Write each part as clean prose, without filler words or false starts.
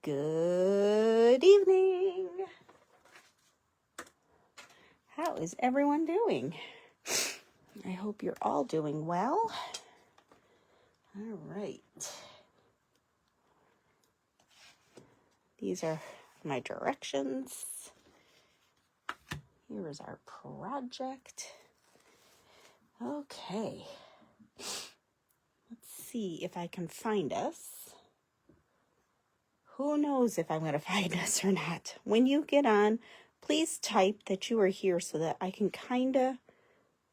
Good evening. How is everyone doing? I hope you're all doing well. All right. These are my directions. Here is our project. Okay. Let's see if I can find us. Who knows if I'm going to find us or not. When you get on, please type that you are here so that I can kind of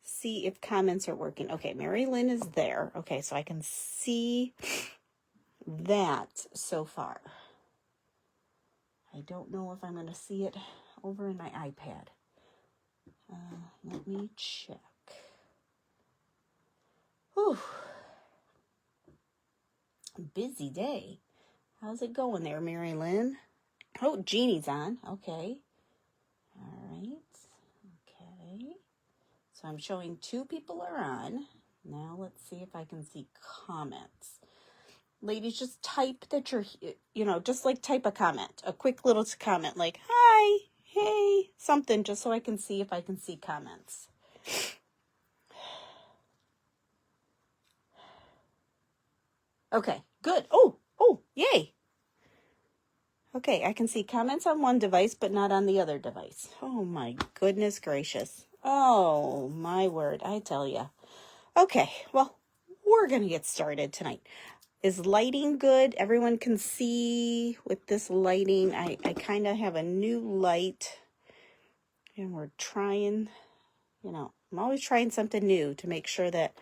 see if comments are working. Okay, Mary Lynn is there. Okay, so I can see that so far. I don't know if I'm going to see it over in my iPad. Let me check. Whew. Busy day. How's it going there, Mary Lynn? Oh, Jeannie's on. Okay. All right. Okay. So I'm showing 2 people are on. Now let's see if I can see comments. Ladies, just type that you're, just like type a comment. A quick little comment like, hi, hey, something, just so I can see if I can see comments. Okay, good. Oh, yay. Okay, I can see comments on one device, but not on the other device. Oh my goodness gracious. Oh my word, I tell ya. Okay, well, we're going to get started tonight. Is lighting good? Everyone can see with this lighting. I kind of have a new light. And we're trying, I'm always trying something new to make sure that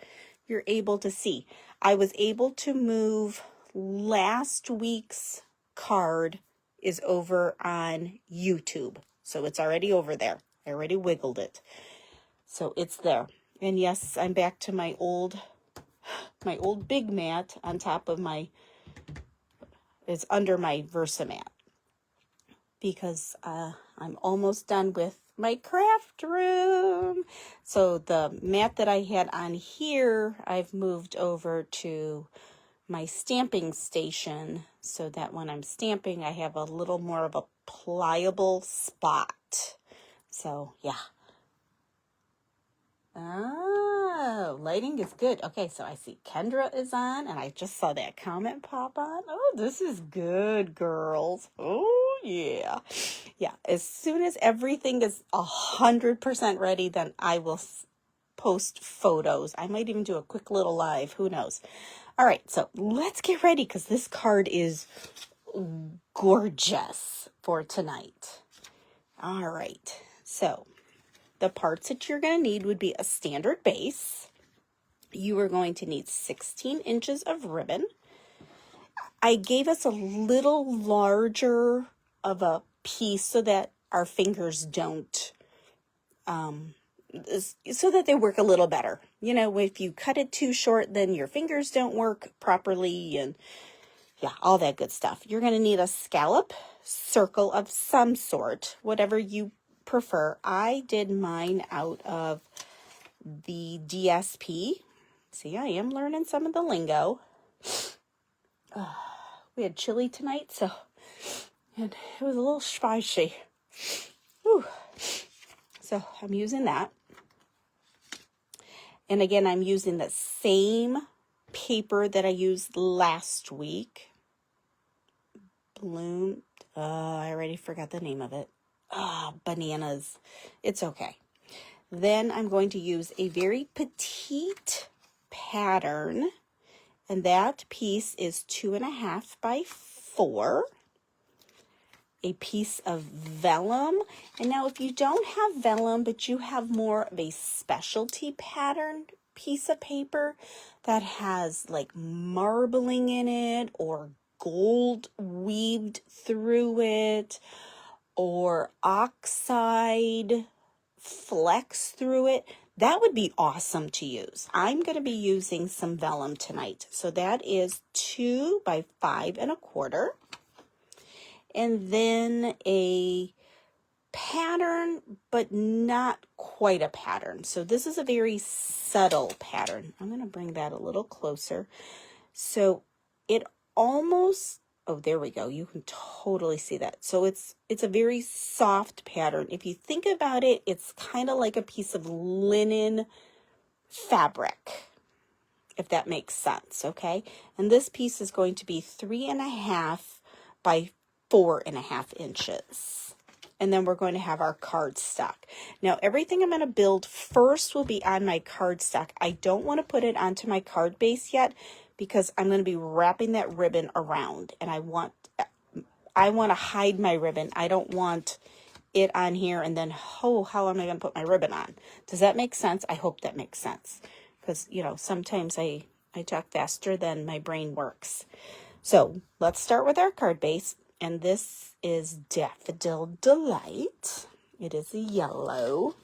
you're able to see. I was able to move last week's card is over on YouTube. So it's already over there. I already wiggled it. So it's there. And yes, I'm back to my old big mat on top of it's under my Versamat. Because I'm almost done with my craft room. So the mat that I had on here, I've moved over to my stamping station so that when I'm stamping, I have a little more of a pliable spot. So, yeah. Oh, lighting is good. Okay, so I see Kendra is on, and I just saw that comment pop on. Oh, this is good, girls. Oh, yeah. Yeah, as soon as everything is 100% ready, then I will post photos. I might even do a quick little live. Who knows? All right, so let's get ready because this card is gorgeous for tonight. All right, so the parts that you're going to need would be a standard base. You are going to need 16 inches of ribbon. I gave us a little larger of a piece so that our fingers don't, so that they work a little better. If you cut it too short, then your fingers don't work properly and yeah, all that good stuff. You're going to need a scallop circle of some sort, whatever you prefer. I did mine out of the DSP. See, I am learning some of the lingo. We had chili tonight, and it was a little spicy. Whew. So I'm using that. And again, I'm using the same paper that I used last week. Bloom. I already forgot the name of it. Bananas. It's okay. Then I'm going to use a very petite pattern. And that piece is 2.5 by 4. A piece of vellum. And now if you don't have vellum, but you have more of a specialty pattern piece of paper that has like marbling in it or gold weaved through it or oxide flecks through it, that would be awesome to use. I'm going to be using some vellum tonight. So that is 2 by 5 1/4. And then a pattern, but not quite a pattern. So this is a very subtle pattern. I'm going to bring that a little closer. So it almost, Oh, there we go. You can totally see that. So it's a very soft pattern. If you think about it, it's kind of like a piece of linen fabric, if that makes sense, okay? And this piece is going to be 3.5 by 4.5 inches. And then we're going to have our cardstock. Now, everything I'm going to build first will be on my cardstock. I don't want to put it onto my card base yet because I'm going to be wrapping that ribbon around. And I want to hide my ribbon. I don't want it on here and then, oh, how am I going to put my ribbon on? Does that make sense? I hope that makes sense. Because, you know, sometimes I talk faster than my brain works. So let's start with our card base. And this is Daffodil Delight. It is a yellow.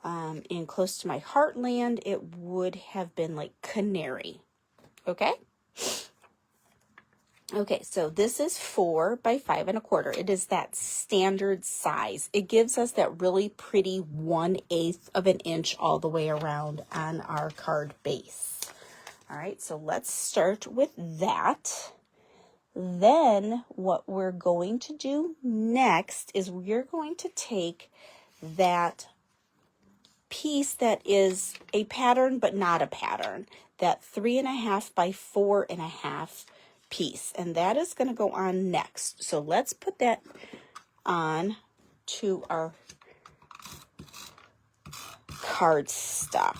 And close to my heartland, it would have been like canary. Okay? Okay, so this is 4 by 5.25. It is that standard size. It gives us that really pretty 1/8 of an inch all the way around on our card base. All right, so let's start with that. Then what we're going to do next is we're going to take that piece that is a pattern but not a pattern, that 3.5 by 4.5 piece, and that is going to go on next. So let's put that on to our cardstock.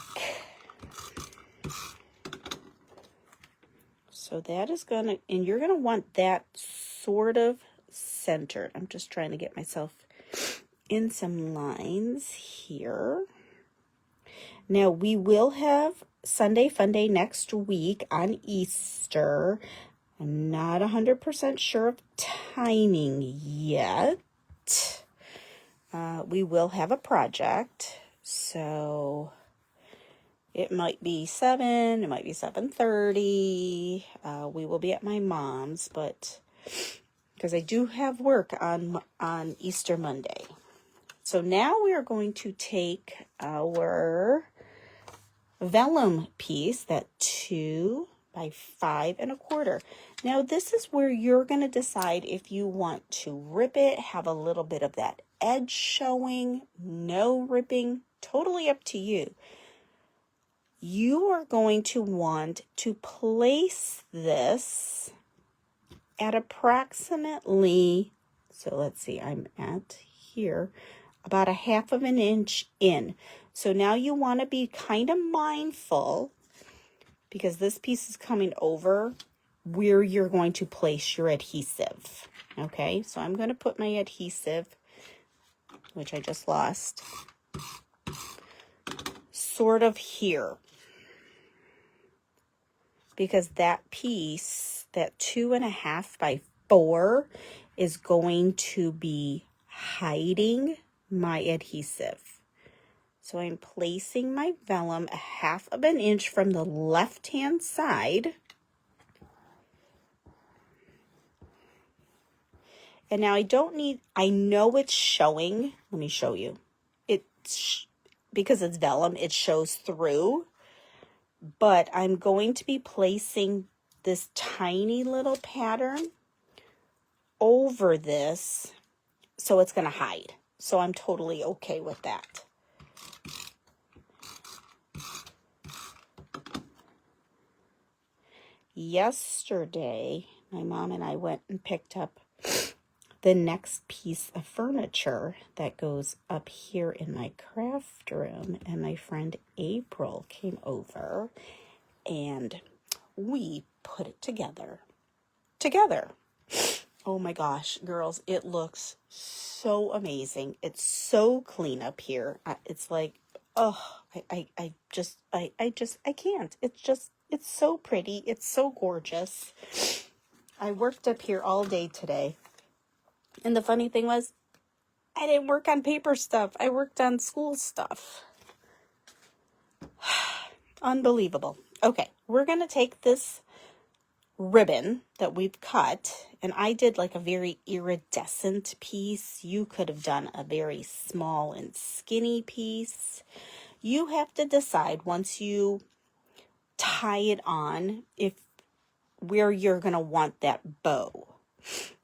So that is going to, and you're going to want that sort of centered. I'm just trying to get myself in some lines here. Now we will have Sunday Fun Day next week on Easter. I'm not 100% sure of timing yet. We will have a project, so it might be 7, it might be 7:30. We will be at my mom's, but because I do have work on Easter Monday. So now we are going to take our vellum piece, that 2 by 5.25. Now this is where you're going to decide if you want to rip it, have a little bit of that edge showing, no ripping, totally up to you. You are going to want to place this at approximately, so let's see, I'm at here, about 1/2 of an inch in. So now you want to be kind of mindful, because this piece is coming over, where you're going to place your adhesive. Okay, so I'm going to put my adhesive, which I just lost, sort of here. Because that piece, that 2.5 by 4, is going to be hiding my adhesive. So I'm placing my vellum 1/2 of an inch from the left-hand side. And now I don't need, I know it's showing. Let me show you. Because it's vellum, it shows through. But I'm going to be placing this tiny little pattern over this, so it's going to hide. So I'm totally okay with that. Yesterday, my mom and I went and picked up the next piece of furniture that goes up here in my craft room, and my friend April came over and we put it together. Oh my gosh, girls, it looks so amazing. It's so clean up here. It's like, oh, I can't. It's so pretty. It's so gorgeous. I worked up here all day today. And the funny thing was, I didn't work on paper stuff. I worked on school stuff. Unbelievable. Okay, we're going to take this ribbon that we've cut, and I did like a very iridescent piece. You could have done a very small and skinny piece. You have to decide once you tie it on if where you're going to want that bow.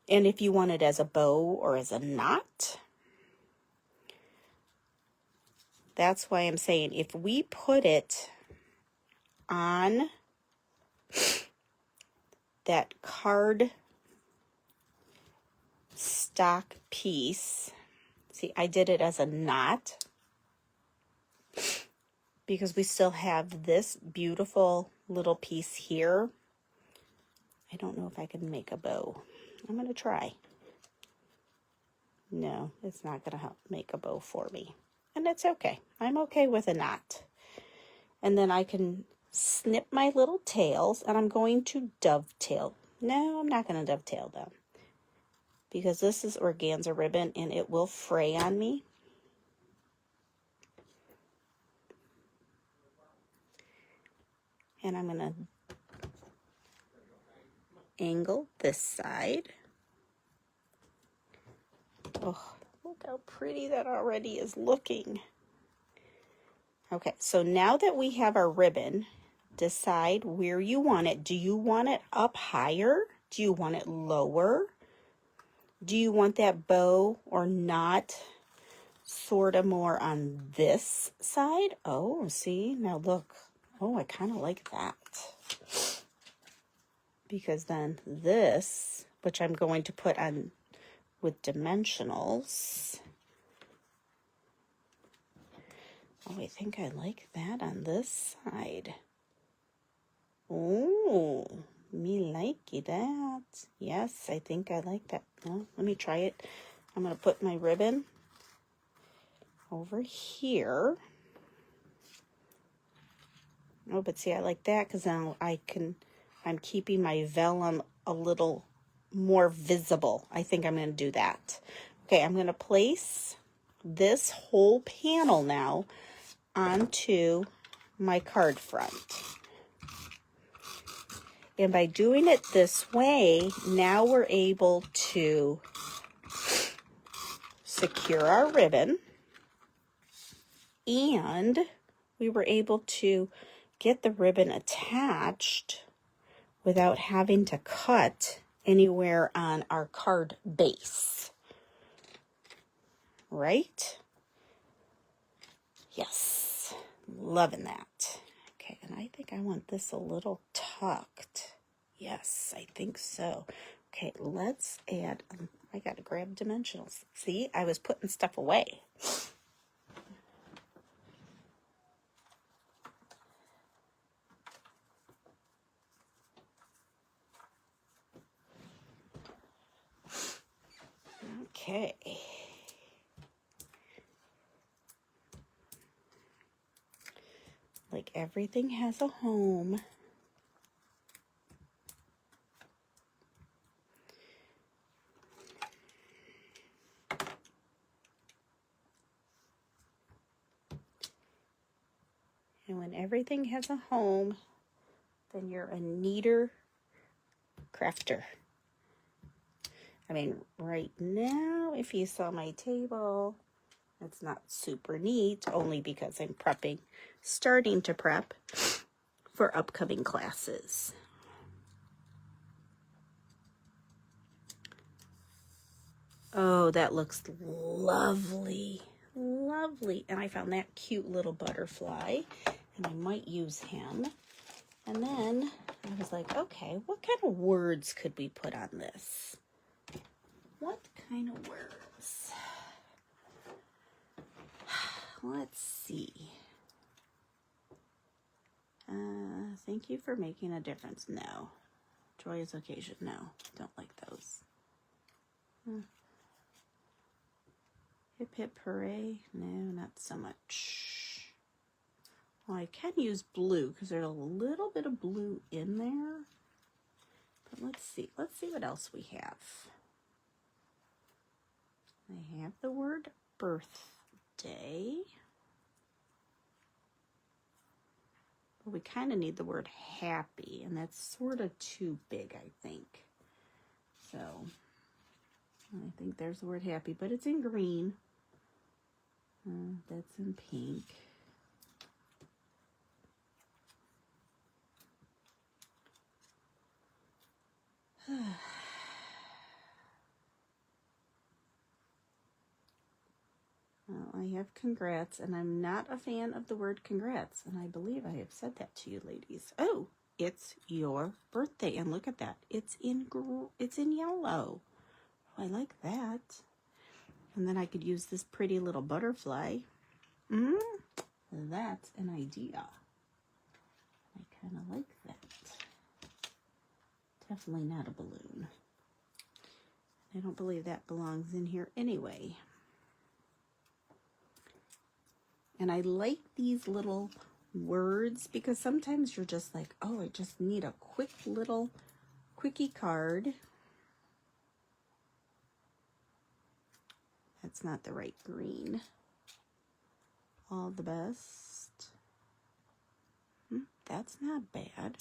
And if you want it as a bow or as a knot, that's why I'm saying if we put it on that card stock piece, see, I did it as a knot because we still have this beautiful little piece here. I don't know if I can make a bow. I'm going to try. No, it's not going to help make a bow for me. And that's okay. I'm okay with a knot. And then I can snip my little tails, and I'm going to dovetail. No, I'm not going to dovetail them because this is organza ribbon and it will fray on me. And I'm going to angle this side. Oh, look how pretty that already is looking. Okay, so now that we have our ribbon, decide where you want it. Do you want it up higher? Do you want it lower? Do you want that bow or not sort of more on this side? Oh, see, now look. Oh, I kind of like that. Because then this, which I'm going to put on with dimensionals. Oh, I think I like that on this side. Oh, me likey that. Yes, I think I like that. Well, let me try it. I'm going to put my ribbon over here. Oh, but see, I like that because now I'm keeping my vellum a little more visible. I think I'm going to do that. Okay, I'm going to place this whole panel now onto my card front. And by doing it this way, now we're able to secure our ribbon, and we were able to get the ribbon attached without having to cut anywhere on our card base. Right? Yes, loving that. Okay, and I think I want this a little tucked. Yes, I think so. Okay, let's add, I gotta grab dimensionals. See, I was putting stuff away. Okay. Like everything has a home. And when everything has a home, then you're a neater crafter. I mean, right now, if you saw my table, it's not super neat, only because I'm starting to prep for upcoming classes. Oh, that looks lovely, lovely. And I found that cute little butterfly, and I might use him. And then I was like, okay, what kind of words could we put on this? What kind of words? Let's see. Thank you for making a difference. No. Joyous occasion. No. Don't like those. Hip hip hooray. No, not so much. Well, I can use blue because there's a little bit of blue in there. But let's see. Let's see what else we have. I have the word birthday. But we kind of need the word happy, and that's sort of too big, I think. So, I think there's the word happy, but it's in green. That's in pink. I have congrats, and I'm not a fan of the word congrats, and I believe I have said that to you ladies. Oh, it's your birthday, and look at that. It's in yellow. Oh, I like that. And then I could use this pretty little butterfly. That's an idea. I kind of like that. Definitely not a balloon. I don't believe that belongs in here anyway. And I like these little words because sometimes you're just like, oh, I just need a quick little quickie card. That's not the right green. All the best. That's not bad.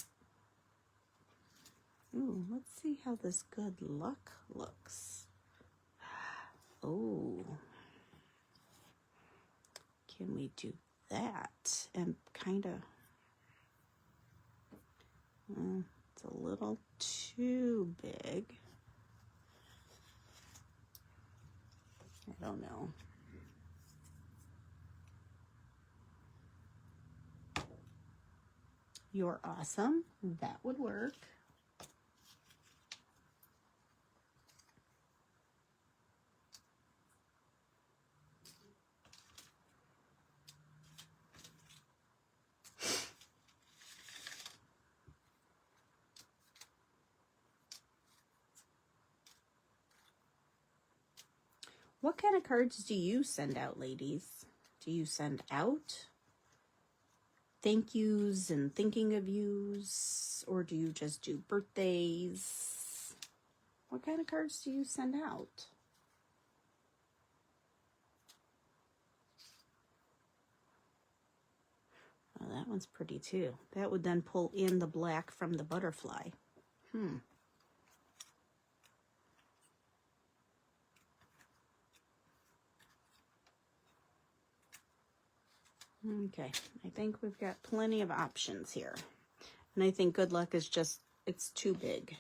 Ooh, let's see how this good luck looks. Oh, can we do that? And kind of, it's a little too big. I don't know. You're awesome. That would work. What kind of cards do you send out, ladies? Do you send out thank yous and thinking of yous? Or do you just do birthdays? What kind of cards do you send out? Oh, that one's pretty too. That would then pull in the black from the butterfly. Okay, I think we've got plenty of options here. And I think good luck is just, it's too big.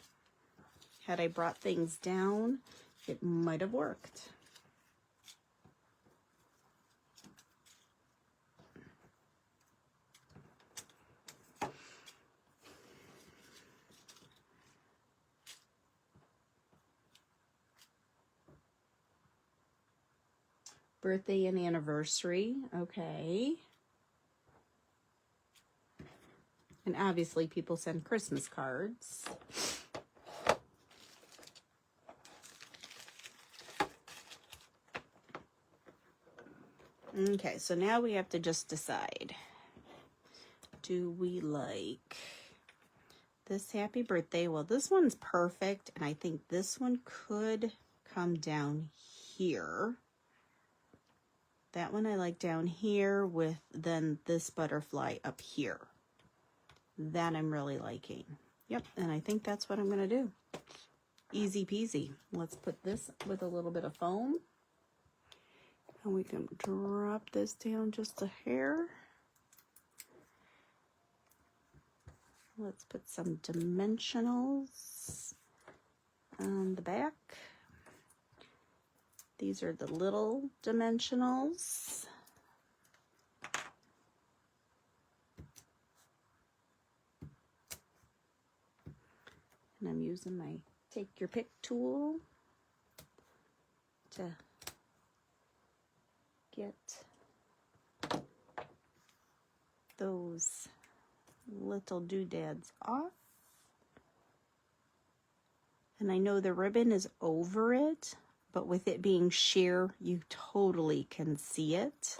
Had I brought things down, it might have worked. Birthday and anniversary, okay. And obviously people send Christmas cards. Okay, so now we have to just decide. Do we like this happy birthday? Well, this one's perfect, and I think this one could come down here. That one I like down here with then this butterfly up here. That I'm really liking. Yep, and I think that's what I'm going to do. Easy peasy. Let's put this with a little bit of foam. And we can drop this down just a hair. Let's put some dimensionals on the back. These are the little dimensionals. And I'm using my take your pick tool to get those little doodads off. And I know the ribbon is over it, but with it being sheer, you totally can see it.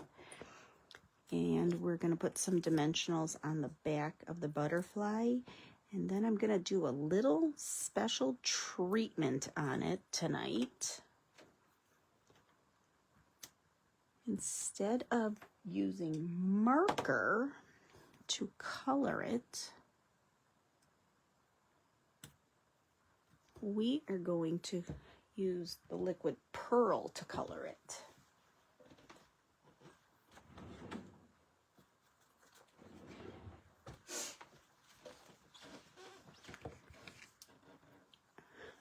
And we're going to put some dimensionals on the back of the butterfly. And then I'm going to do a little special treatment on it tonight. Instead of using marker to color it, we are going to use the liquid pearl to color it.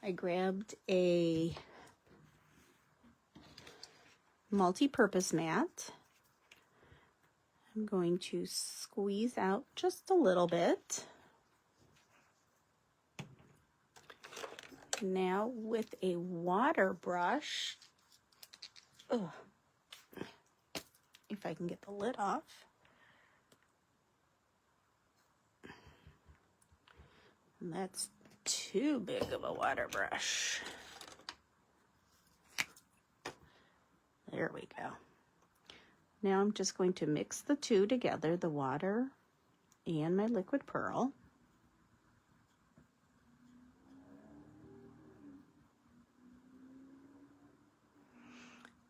I grabbed a multi-purpose mat, I'm going to squeeze out just a little bit. Now with a water brush, if I can get the lid off. And that's too big of a water brush. There we go. Now I'm just going to mix the two together, the water and my liquid pearl.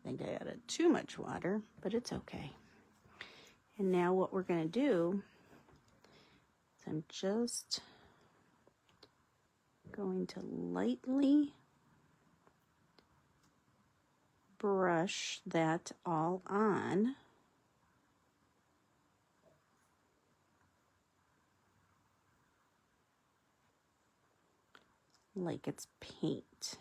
I think I added too much water, but it's okay. And now what we're going to do is I'm just going to lightly brush that all on. Like it's paint.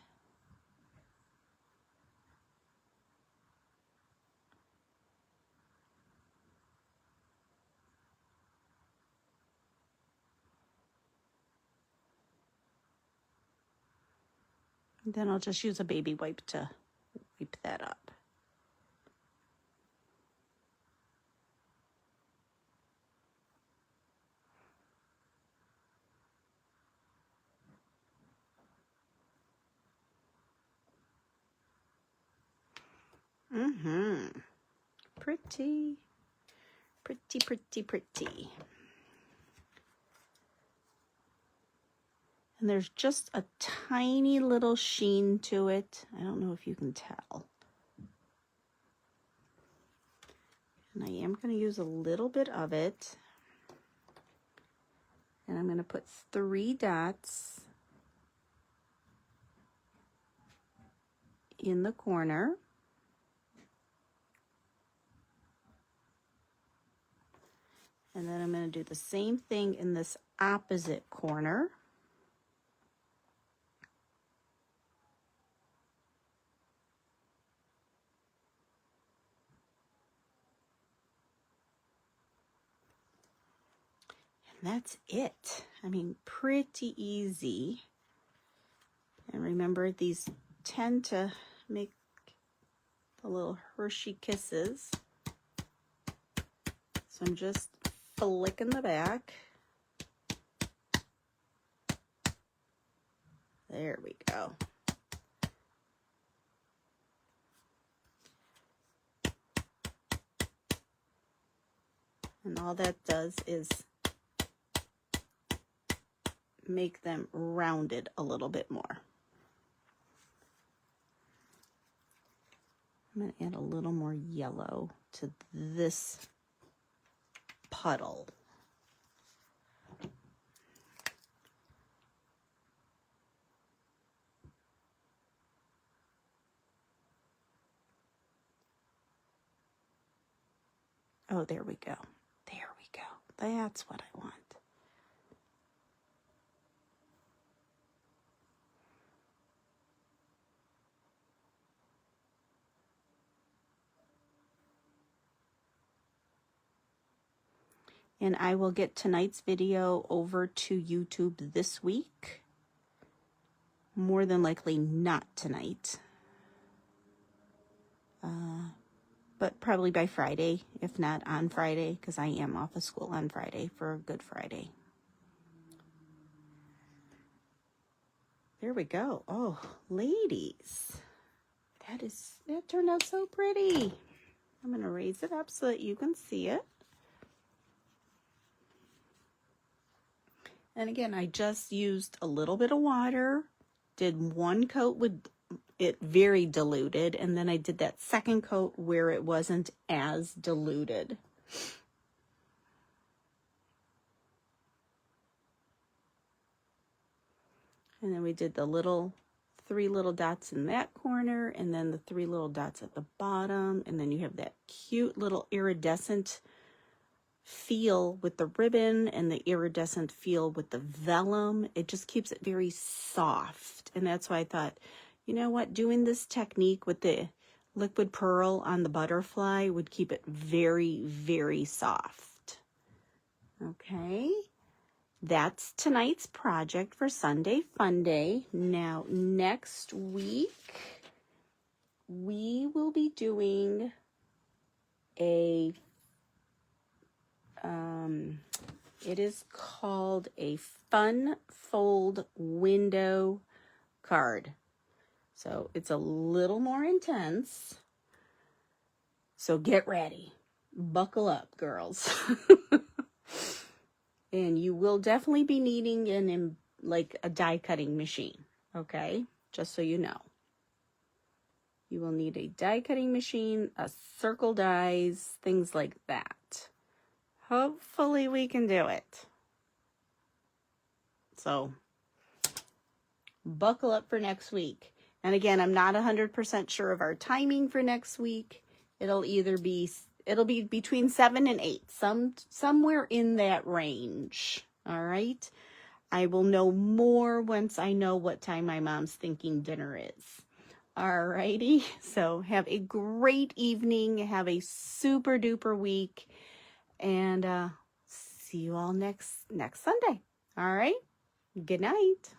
And then I'll just use a baby wipe to wipe that up. Pretty, pretty, pretty, pretty. And there's just a tiny little sheen to it. I don't know if you can tell. And I am going to use a little bit of it. And I'm going to put 3 dots in the corner. And then I'm going to do the same thing in this opposite corner. And that's it. I mean, pretty easy. And remember, these tend to make the little Hershey kisses. So I'm just flicking the back. There we go. And all that does is make them rounded a little bit more. I'm going to add a little more yellow to this puddle. Oh, there we go. There we go. That's what I want. And I will get tonight's video over to YouTube this week. More than likely not tonight. But probably by Friday, if not on Friday, because I am off of school on Friday for Good Friday. There we go. Oh, ladies. That turned out so pretty. I'm going to raise it up so that you can see it. And again, I just used a little bit of water, did one coat with it very diluted, and then I did that second coat where it wasn't as diluted. And then we did the 3 little dots in that corner, and then the 3 little dots at the bottom, and then you have that cute little iridescent feel with the ribbon and the iridescent feel with the vellum. It just keeps it very soft, and that's why I thought, you know what, doing this technique with the liquid pearl on the butterfly would keep it very, very soft. Okay, that's tonight's project for Sunday Fun Day. Now, next week, we will be doing a, it is called a Fun Fold Window card. So it's a little more intense. So get ready. Buckle up, girls. And you will definitely be needing like a die cutting machine. Okay? Just so you know. You will need a die cutting machine, a circle dies, things like that. Hopefully we can do it. So buckle up for next week. And again, I'm not 100% sure of our timing for next week. It'll be between 7 and 8, somewhere in that range. All right. I will know more once I know what time my mom's thinking dinner is. All righty. So have a great evening. Have a super duper week. And see you all next Sunday. All right. Good night.